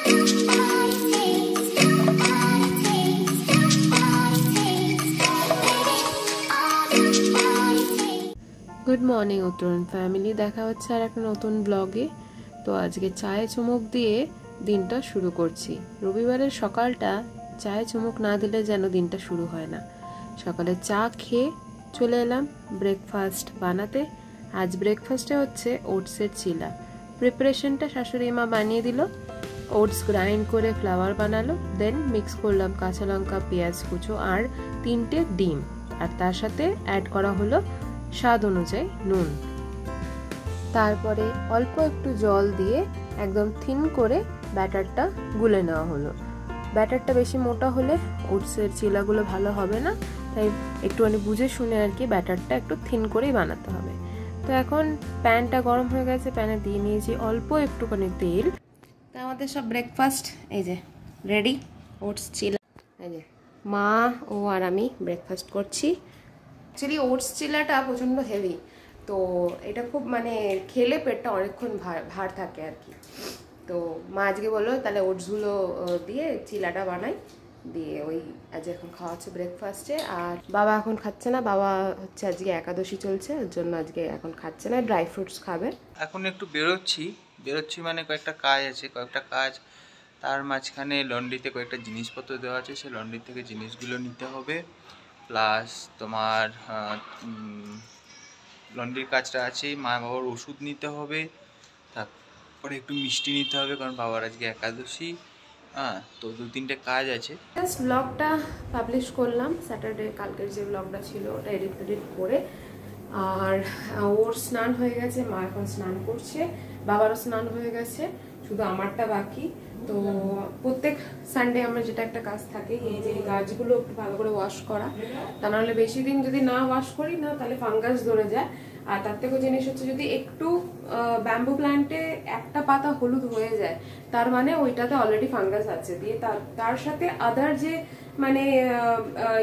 Good morning উত্তরণ family, দেখা হচ্ছে আর একটা নতুন ব্লগে। তো আজকে চায়ে চুমুক দিয়ে দিনটা শুরু করছি। রবিবারের সকালটা চায়ে চুমুক না দিলে যেন দিনটা শুরু হয় না। সকালে চা খেয়ে চলে এলাম ব্রেকফাস্ট বানাতে। আজ ব্রেকফাস্টে হচ্ছে ওটসের চিলা। প্রিপারেশনটা শাশুড়ি মা বানিয়ে দিল। ওটস গ্রাইন্ড করে ফ্লাওয়ার বানালো, দেন মিক্স করলাম কাঁচা লঙ্কা, পেঁয়াজ কুচো আর 3টে ডিম, আর তার সাথে অ্যাড করা হলো স্বাদ অনুযায়ী নুন। তারপরে অল্প একটু জল দিয়ে একদম থিন করে ব্যাটারটা গুলে নেওয়া হলো। ব্যাটারটা বেশি মোটা হলে ওটসের চিলাগুলো ভালো হবে না, তাই একটুখানি বুঝে শুনে আর কি ব্যাটারটা একটু থিন করেই বানাতে হবে। তো এখন প্যানটা গরম হয়ে গেছে, প্যানে দিয়ে নিয়েছি অল্প একটুখানি তেল। তা আমাদের সব ব্রেকফাস্ট এই যে রেডি, ওটস চিলা। এই যে মা ও আর আমি ব্রেকফাস্ট করছি। অ্যাকচুয়ালি ওটস চিলাটা প্রচণ্ড হেভি, তো এটা খুব মানে খেলে পেটটা অনেকক্ষণ ভার থাকে আর কি। তো মা আজকে বললো তাহলে ওটসগুলো দিয়ে চিলাটা বানাই, দিয়ে ওই আজ এখন খাওয়া হচ্ছে ব্রেকফাস্টে। আর বাবা এখন খাচ্ছে না, বাবা হচ্ছে আজকে একাদশী চলছে, ওর জন্য আজকে এখন খাচ্ছে না, ড্রাই ফ্রুটস খাবে। এখন একটু বেরোচ্ছি মানে কয়েকটা কাজ আছে, তার মাঝখানে লন্ড্রিতে কয়েকটা জিনিসপত্র দেওয়া আছে, সেই লন্ড্রি থেকে জিনিসগুলো নিতে হবে। প্লাস তোমার লন্ড্রির কাজটা আছে, মা বাবার ওষুধ নিতে হবে, তারপরে একটু মিষ্টি নিতে হবে কারণ বাবার আজকে একাদশী। তো 2-3টে কাজ আছে। জাস্ট ব্লগটা পাবলিশ করলাম স্যাটারডে, কালকের যে ব্লগটা ছিল ওটা এডিট করে। আর ওর স্নান হয়ে গেছে, মা এখন স্নান করছে, বাবারও স্নান হয়ে গেছে, শুধু আমারটা বাকি। তো প্রত্যেক সানডে আমরা যেটা একটা কাজ থাকে, এই যে গাছগুলো একটু ভালো করে ওয়াশ করা, তা নাহলে বেশি দিন যদি না ওয়াশ করি না তাহলে ফাঙ্গাস ধরে যায়। আর তার থেকেও জিনিস হচ্ছে যদি একটু ব্যাম্বু প্ল্যান্টে একটা পাতা হলুদ হয়ে যায়, তার মানে ওইটাতে অলরেডি ফাঙ্গাস আছে, দিয়ে তার সাথে আদার যে মানে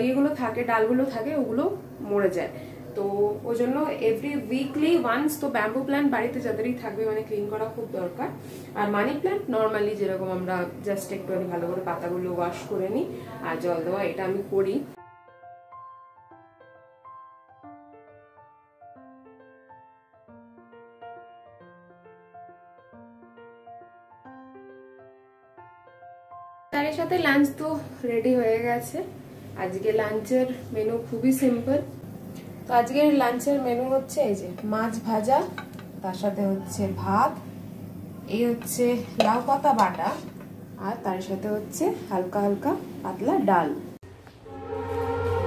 ইয়েগুলো থাকে, ডালগুলো থাকে, ওগুলো মরে যায়। তো ওই জন্য এভরি উইকলি ওয়ান্স তো ব্যাম্বু প্ল্যান্ট বাড়িতে যাদেরই থাকবে মানে ক্লিন করা খুব দরকার। আর মানি প্ল্যান্ট নর্মালি যেরকম আমরা জাস্ট একটু ভালো করে পাতাগুলো ওয়াশ করে নিই আর জল দেওয়া, এটা আমি করি। তার সাথে লাঞ্চ তো রেডি হয়ে গেছে। আজকে লাঞ্চের মেনু খুবই সিম্পল। তো আজকের লাঞ্চের মেনু হচ্ছে এই যে মাছ ভাজা, তার সাথে হচ্ছে ভাত, এই হচ্ছে লাউ পাতা বাটা, আর তার সাথে হচ্ছে হালকা হালকা পাতলা ডাল।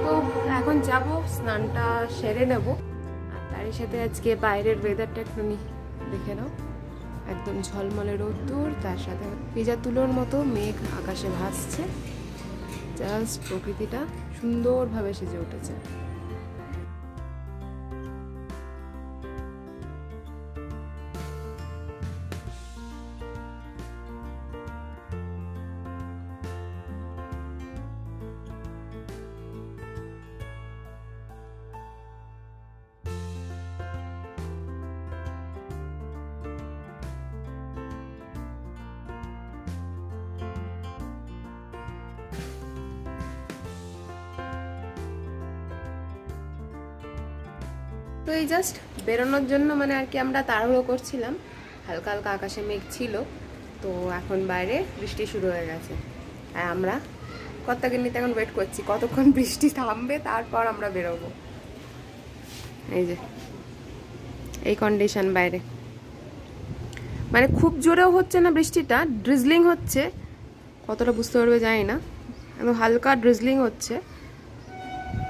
তো এখন যাব স্নানটা সেরে নেব। আর তার সাথে আজকে বাইরের ওয়েদারটা একটু দেখে নাও, একদম ঝলমলে রোদ্দুর, তার সাথে ভেজা তুলোর মতো মেঘ আকাশে ভাসছে। জাস্ট প্রকৃতিটা সুন্দরভাবে সেজে উঠেছে। তো এই জাস্ট বেরোনোর জন্য মানে আর কি আমরা তাড়াহুড়ো করছিলাম, হালকা হালকা আকাশে মেঘ ছিল, তো এখন বাইরে বৃষ্টি শুরু হয়ে গেছে। আর আমরা কর্তাগিন্নিতে এখন ওয়েট করছি কতক্ষণ বৃষ্টি থামবে, তারপর আমরা বেরোবো। এই যে এই কন্ডিশন বাইরে, মানে খুব জোরেও হচ্ছে না বৃষ্টিটা, ড্রিজলিং হচ্ছে, কতটা বুঝতে পারবে জানি না, একদম হালকা ড্রিজলিং হচ্ছে,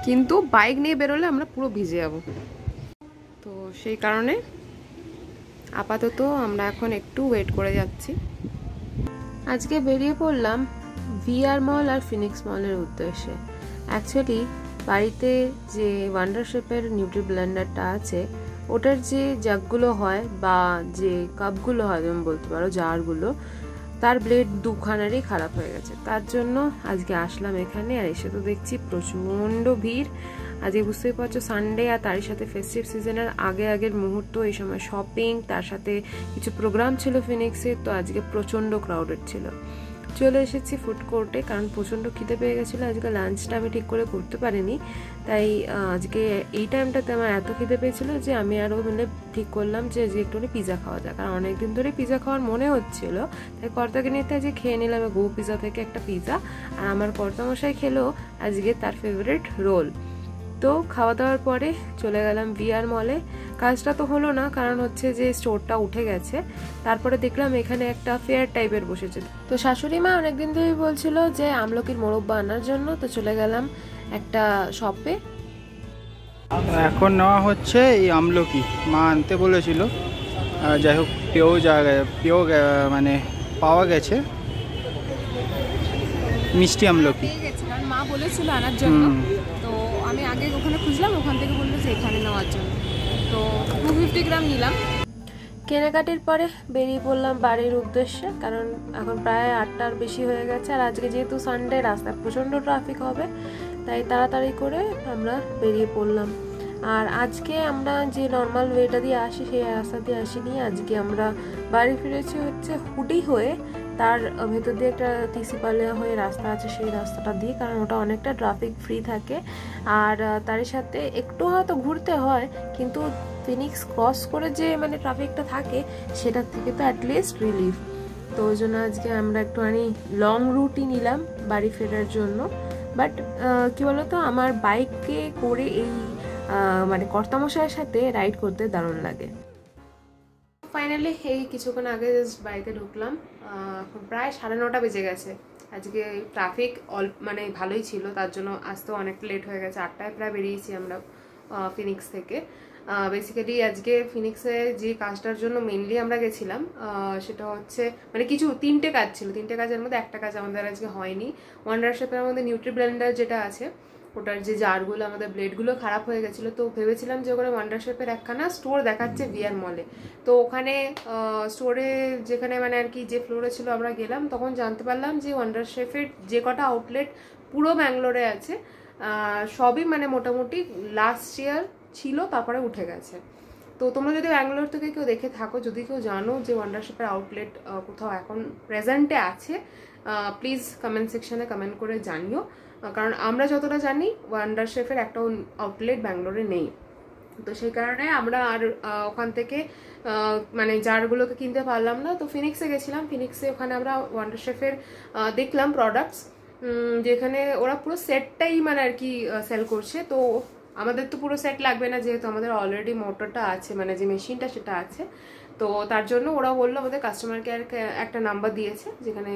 কিন্তু বাইক নিয়ে বেরোলে আমরা পুরো ভিজে যাবো। তো সেই কারণে আপাতত আমরা এখন একটু ওয়েট করে যাচ্ছি। আজকে বেরিয়ে পড়লাম VR মল আর ফিনিক্স মলের উদ্দেশ্যে। অ্যাকচুয়ালি বাড়িতে যে ওয়ান্ডার শেপের নিউট্রি ব্লেন্ডারটা আছে, ওটার যে জাগগুলো হয় বা যে কাপগুলো হয় তুমি বলতে পারো, জারগুলো, তার ব্লেড দুখানারই খারাপ হয়ে গেছে। তার জন্য আজকে আসলাম এখানে, আর এসে তো দেখছি প্রচণ্ড ভিড়। আজকে বুঝতেই পারছো সানডে, আর তারই সাথে ফেস্টিভ সিজনের আগের মুহূর্ত, এই সময় শপিং, তার সাথে কিছু প্রোগ্রাম ছিল ফিনিক্সে। তো আজকে প্রচণ্ড ক্রাউডেড ছিল। চলে এসেছি ফুড কোর্টে, কারণ প্রচণ্ড খিদে পেয়ে গেছিলো। আজকে লাঞ্চটা আমি ঠিক করে করতে পারিনি, তাই আজকে এই টাইমটাতে আমার এত খিদে পেয়েছিলো যে আমি আরও মানে ঠিক করলাম যে আজকে একটু পিজা খাওয়া যায়, কারণ অনেকদিন ধরে পিজা খাওয়ার মনে হচ্ছিল। তাই কর্তাকে নিতে আজকে খেয়ে নিলাম গো পিজা থেকে একটা পিজা, আর আমার কর্তামশাই খেলো আজকে তার ফেভারিট রোল। তো খাওয়া দাওয়ার পরে চলে গেলাম ভিআর মলে। কাজটা তো হলো না, কারণ হচ্ছে যে স্টোরটা উঠে গেছে। তারপরে দেখলাম এখানে একটা ফেয়ার টাইপের বসেছে। তো শাশুড়ি মা অনেকদিন ধরেই বলছিল যে আমলকির মোরব্বা আনার জন্য, তো চলে গেলাম একটা শপে। এখন নেওয়া হচ্ছে এই আমলকি, মা আনতে বলেছিল, যাই হোক পেয়েও মানে পাওয়া গেছে মিষ্টি আমলকি, কারণ মা বলেছিল আনার জন্য। তো আমি আগে ওখানে খুঁজলাম, ওখান থেকে বললো যে এখানে নেওয়ার জন্য। তো 250 গ্রাম নিলাম। কেনাকাটির পরে বেরিয়ে পড়লাম বাড়ির উদ্দেশ্যে, কারণ এখন প্রায় 8টার বেশি হয়ে গেছে। আর আজকে যেহেতু সানডে, রাস্তায় প্রচণ্ড ট্রাফিক হবে, তাই তাড়াতাড়ি করে আমরা বেরিয়ে পড়লাম। আর আজকে আমরা যে নর্মাল ওয়েটা দিয়ে আসি সেই রাস্তা দিয়ে আসিনি, আজকে আমরা বাড়ি ফিরেছি হচ্ছে হুডি হয়ে, তার ভেতর দিয়ে একটা তিসিপালিয়া হয়ে রাস্তা আছে, সেই রাস্তাটা দিয়ে, কারণ ওটা অনেকটা ট্রাফিক ফ্রি থাকে। আর তারই সাথে একটু হয়তো ঘুরতে হয়, কিন্তু ফিনিক্স ক্রস করে যে মানে ট্রাফিকটা থাকে সেটার থেকে তো অ্যাটলিস্ট রিলিফ। তো ওই জন্য আজকে আমরা একটুখানি লং রুটই নিলাম বাড়ি ফেরার জন্য। বাট কি বলতো, আমার বাইকে করে এই মানে কর্তামশাইয়ের সাথে রাইড করতে দারুণ লাগে। ফাইনালি এই কিছুক্ষণ আগে জাস্ট বাড়িতে ঢুকলাম। এখন প্রায় 9:30 বেজে গেছে। আজকে ট্রাফিক মানে ভালোই ছিল, তার জন্য আসতেও অনেকটা লেট হয়ে গেছে। 8টায় প্রায় বেরিয়েছি আমরা ফিনিক্স থেকে। বেসিক্যালি আজকে ফিনিক্সে যে কাজটার জন্য মেনলি আমরা গেছিলাম সেটা হচ্ছে মানে কিছু 3টে কাজ ছিল। 3টে কাজের মধ্যে একটা কাজ আমাদের আজকে হয়নি। ওয়ান্ডার শেপের মধ্যে নিউট্রি ব্লেন্ডার যেটা আছে, ওটার যে জারগুলো, আমাদের ব্লেডগুলো খারাপ হয়ে গেছিলো। তো ভেবেছিলাম যে ওখানে ওয়ান্ডার শেপের একখানা স্টোর দেখাচ্ছে ভিআর মলে। তো ওখানে স্টোরে যেখানে মানে আর কি যে ফ্লোরে ছিল আমরা গেলাম, তখন জানতে পারলাম যে ওয়ান্ডার শেপের যে কটা আউটলেট পুরো ব্যাঙ্গালোরে আছে সবই মানে মোটামুটি লাস্ট ইয়ার ছিল, তারপরে উঠে গেছে। তো তোমরা যদি ব্যাঙ্গালোর থেকে কেউ দেখে থাকো, যদি কেউ জানো যে ওয়ান্ডার শেপের আউটলেট কোথাও এখন প্রেজেন্টে আছে, প্লিজ কমেন্ট সেকশনে কমেন্ট করে জানিও। কারণ আমরা যতটা জানি ওয়ান্ডার শেফের একটাও আউটলেট ব্যাঙ্গালোরে নেই। তো সেই কারণে আমরা আর ওখান থেকে মানে জারগুলোকে কিনতে পারলাম না। তো ফিনিক্সে গেছিলাম। ফিনিক্সে ওখানে আমরা ওয়ান্ডার শেফের দেখলাম প্রোডাক্টস, যেখানে ওরা পুরো সেটটাই মানে আর কি সেল করছে। তো আমাদের তো পুরো সেট লাগবে না, যেহেতু আমাদের অলরেডি মোটরটা আছে, মানে যে মেশিনটা সেটা আছে। তো তার জন্য ওরা বললো, আমাদের কাস্টমার কেয়ারকে একটা নাম্বার দিয়েছে, যেখানে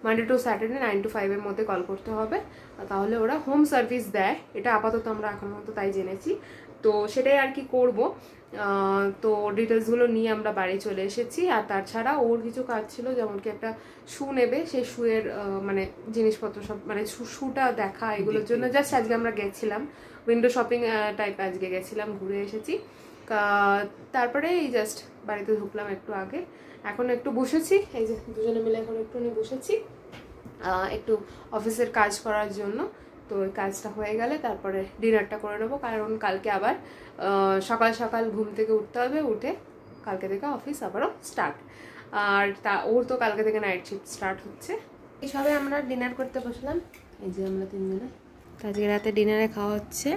মানডে টু স্যাটারডে 9 to 5 মধ্যে কল করতে হবে, তাহলে ওরা হোম সার্ভিস দেয়। এটা আপাতত আমরা এখন মতো তাই জেনেছি। তো সেটাই আর কি করব। তো ডিটেলসগুলো নিয়ে আমরা বাড়ি চলে এসেছি। আর তাছাড়া ওর কিছু কাজ ছিল, যেমন কি একটা শু নেবে, সেই শুয়ের মানে জিনিসপত্র সব মানে শুটা দেখা, এগুলোর জন্য জাস্ট আজকে আমরা গেছিলাম উইন্ডো শপিং টাইপ, আজকে গেছিলাম, ঘুরে এসেছি। তারপরে এই জাস্ট বাড়িতে ঢুকলাম একটু আগে। এখন একটু বসেছি, এই যে দুজনে মিলে এখন একটু বসেছি একটু অফিসের কাজ করার জন্য। তো ওই কাজটা হয়ে গেলে তারপরে ডিনারটা করে নেবো, কারণ কালকে আবার সকাল সকাল ঘুম থেকে উঠতে হবে। উঠে কালকে থেকে অফিস আবারও স্টার্ট। আর ওর তো কালকে থেকে নাইট শিফট স্টার্ট হচ্ছে। এইসবে আমরা ডিনার করতে বসলাম, এই যে আমরা 3 জনে। আজকে রাতে ডিনারে খাওয়া হচ্ছে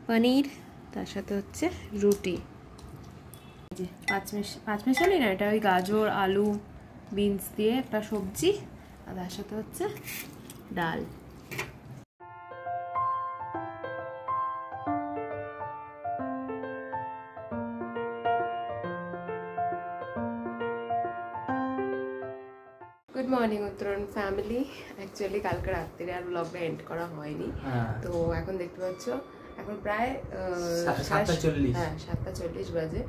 পনির, তার সাথে হচ্ছে রুটি। এই যে পাঁচ মিশালি না, এটা ওই গাজর, আলু, বিনস দিয়ে একটা সবজি, আর তার সাথে হচ্ছে ডাল। গুড মর্নিং উত্তরণ ফ্যামিলি। অ্যাকচুয়ালি কালকে রাত্রে আর ব্লগটা এন্ড করা হয়নি। তো এখন দেখতে পাচ্ছ এখন প্রায় 7:40 বাজে।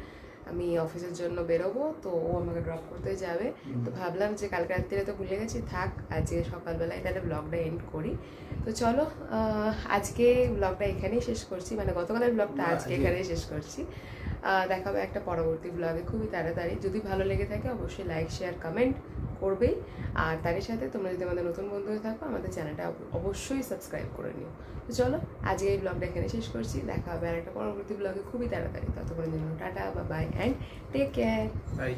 আমি অফিসের জন্য বেরোবো, তো ও আমাকে ড্রপ করতে যাবে। তো ভাবলাম যে কালকে রাত্রে তো ভুলে গেছি, থাক আজকে সকালবেলায় তাহলে ব্লগটা এন্ড করি। তো চলো আজকে ব্লগটা এখানেই শেষ করছি, মানে গতকালের ব্লগটা আজকে এখানেই শেষ করছি। দেখাবে একটা পরবর্তী ব্লগে খুবই তাড়াতাড়ি। যদি ভালো লেগে থাকে অবশ্যই লাইক, শেয়ার, কমেন্ট করবেই। আর তারই সাথে তোমরা যদি আমাদের নতুন বন্ধু হয়ে থাকো আমাদের চ্যানেলটা অবশ্যই সাবস্ক্রাইব করে নিও। তো চলো আজকে এই ব্লগটা এখানে শেষ করছি, দেখা হবে আর একটা পরবর্তী ব্লগে খুবই তাড়াতাড়ি। ততক্ষণের জন্য tata, bye bye and take care. By.